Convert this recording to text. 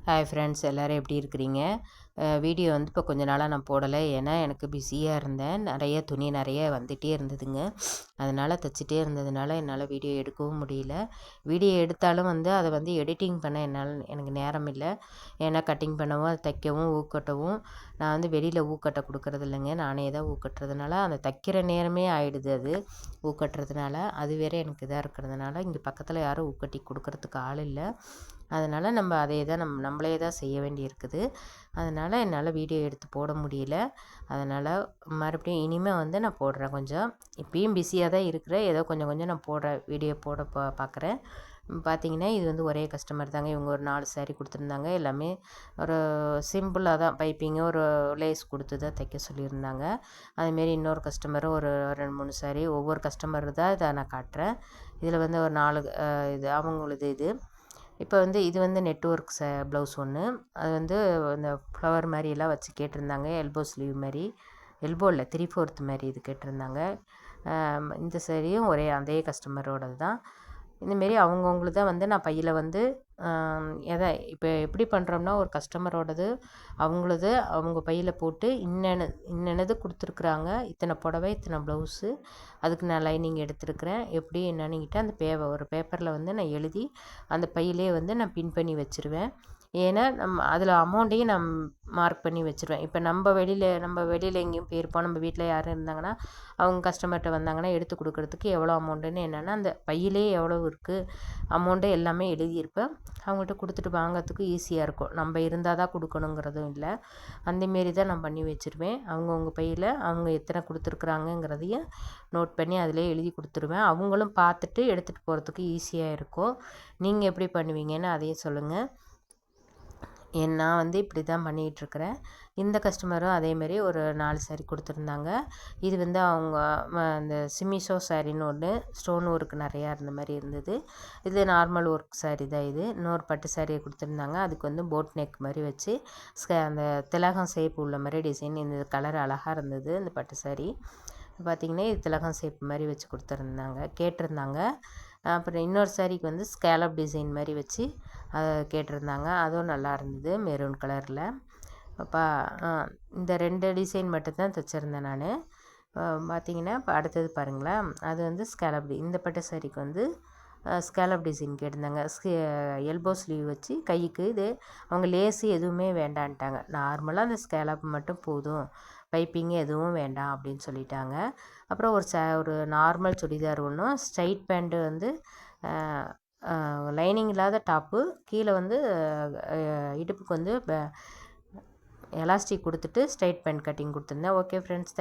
Hi friends, எல்லோரும் எப்படி இருக்கிறீங்க? வீடியோ வந்து இப்போ கொஞ்ச நாளாக நான் போடலை. ஏன்னா எனக்கு பிஸியாக இருந்தேன். துணி நிறைய வந்துகிட்டே இருந்ததுங்க. அதனால் தைச்சிட்டே இருந்ததுனால என்னால் வீடியோ எடுக்கவும் முடியல. வீடியோ எடுத்தாலும் வந்து அதை வந்து எடிட்டிங் பண்ண எனக்கு நேரம் இல்லை. ஏன்னா கட்டிங் பண்ணவும் அதை தைக்கவும் ஊக்கட்டவும் நான் வந்து வெளியில் ஊக்கட்டை கொடுக்கறது இல்லைங்க. நானே தான் ஊக்கட்டுறதுனால அந்த தைக்கிற நேரமே ஆகிடுது. அது ஊக்கட்டுறதுனால அது வேறு எனக்கு இதாக இருக்கிறதுனால இங்கே பக்கத்தில் யாரும் ஊக்கட்டி கொடுக்கறதுக்கு ஆள் இல்லை. அதனால் நம்ம அதே தான் நம்மளே தான் செய்ய வேண்டி இருக்குது. அதனால் என்னால் வீடியோ எடுத்து போட முடியல. அதனால் மறுபடியும் இனிமேல் வந்து நான் போடுறேன். கொஞ்சம் இப்பயும் பிஸியாக தான் இருக்கிறேன். ஏதோ கொஞ்சம் கொஞ்சம் நான் போடுறேன், வீடியோ போட பார்க்குறேன். பார்த்திங்கன்னா இது வந்து ஒரே கஸ்டமர் தாங்க. இவங்க ஒரு 4 சாரீ கொடுத்துருந்தாங்க. எல்லாமே ஒரு சிம்பிளாக தான் பைப்பிங்கு ஒரு லேஸ் கொடுத்து தான் தைக்க சொல்லியிருந்தாங்க. அதுமாரி இன்னொரு கஸ்டமரும் ஒரு 2, 3 சாரீ ஒவ்வொரு கஸ்டமர் தான் இதை நான் காட்டுறேன். இதில் வந்து ஒரு 4 இது அவங்களுது. இப்போ வந்து இது வந்து நெட் ஒர்க் ப்ளவுஸ் ஒன்று. அது வந்து இந்த ஃப்ளவர் மாதிரியெல்லாம் வச்சு கேட்டிருந்தாங்க. எல்போ ஸ்லீவ் மாதிரி, எல்போ இல்லை 3/4 மாதிரி இது கேட்டிருந்தாங்க. இந்த சாரியும் அதே கஸ்டமரோடது தான். இந்தமாரி அவங்கவுங்களுது தான் வந்து நான் பையில் வந்து இப்போ எப்படி பண்ணுறோம்னா, ஒரு கஸ்டமரோடது அவங்களது அவங்க பையில் போட்டு இன்னென்னது கொடுத்துருக்குறாங்க, இத்தனை புடவை, இத்தனை ப்ளவுஸு, அதுக்கு நான் லைனிங் எடுத்துருக்கிறேன், எப்படி என்னன்னுக்கிட்ட அந்த ஒரு பேப்பரில் வந்து நான் எழுதி அந்த பையிலே வந்து நான் பின் பண்ணி வச்சுருவேன். ஏன்னா அதில் அமௌண்ட்டையும் நான் மார்க் பண்ணி வச்சுருவேன். இப்போ நம்ம வெளியில் எங்கேயும் போயிருப்போம், நம்ம வீட்டில் யாரும் இருந்தாங்கன்னா அவங்க கஸ்டமர்கிட்ட வந்தாங்கன்னா எடுத்து கொடுக்குறதுக்கு எவ்வளோ அமௌண்ட்டுன்னு என்னென்னா அந்த பையிலே எவ்வளோ இருக்குது அமௌண்ட்டு எல்லாமே எழுதியிருப்பேன். அவங்கள்ட்ட கொடுத்துட்டு வாங்கிறதுக்கு ஈஸியாக இருக்கும். நம்ம இருந்தால் தான் கொடுக்கணுங்கிறதும் இல்லை. அந்தமாரி தான் நான் பண்ணி வச்சுருவேன். அவங்கவுங்க பையில் அவங்க எத்தனை கொடுத்துருக்குறாங்கங்கிறதையும் நோட் பண்ணி அதிலே எழுதி கொடுத்துருவேன். அவங்களும் பார்த்துட்டு எடுத்துகிட்டு போகிறதுக்கு ஈஸியாக இருக்கும். நீங்கள் எப்படி பண்ணுவீங்கன்னு அதையும் சொல்லுங்கள். நான் வந்து இப்படி தான் பண்ணிகிட்ருக்கிறேன். இந்த கஸ்டமரும் அதேமாரி ஒரு 4 சாரீ கொடுத்துருந்தாங்க. இது வந்து அவங்க அந்த சிமிஷோ சாரின்னு ஒன்று ஸ்டோன் ஒர்க் நிறையா இருந்த மாதிரி இருந்தது. இது நார்மல் ஒர்க் சாரீ தான். இது இன்னொரு பட்டு சாரியை கொடுத்துருந்தாங்க. அதுக்கு வந்து போட் நெக் மாதிரி வச்சு அந்த திலகம் ஷேப் உள்ள மாதிரி டிசைன். இந்த கலர் அழகாக இருந்தது. இந்த பட்டு சாரீ பார்த்திங்கன்னா இது திலகம் ஷேப் மாதிரி வச்சு கேட்டிருந்தாங்க. அப்புறம் இன்னொரு சாரீக்கு வந்து ஸ்கேலப் டிசைன் மாதிரி வச்சு கேட்டிருந்தாங்க. அதுவும் நல்லா இருந்தது, மெரூன் கலரில். இந்த 2 டிசைன் மட்டும்தான் தைச்சிருந்தேன் நான். பார்த்திங்கன்னா இப்போ அடுத்தது பாருங்களேன், அது வந்து ஸ்கேலப். இந்த பட்டு சாரீக்கு வந்து ஸ்கேலப் டிசைன் கேட்டிருந்தாங்க. எல்போ ஸ்லீவ் வச்சு கைக்கு இது அவங்க லேஸு எதுவுமே வேண்டான்ட்டாங்க. நார்மலாக அந்த ஸ்கேலப் மட்டும் போதும், பைப்பிங்கு எதுவும் வேண்டாம் அப்படின்னு சொல்லிட்டாங்க. அப்புறம் ஒரு நார்மல் சுடிதார் ஒன்றும், ஸ்ட்ரைட் பேண்ட்டு வந்து லைனிங் இல்லாத டாப்பு, கீழே வந்து இடுப்புக்கு வந்து எலாஸ்டிக் கொடுத்துட்டு ஸ்ட்ரைட் பேண்ட் கட்டிங் கொடுத்துருந்தேன். Okay friends.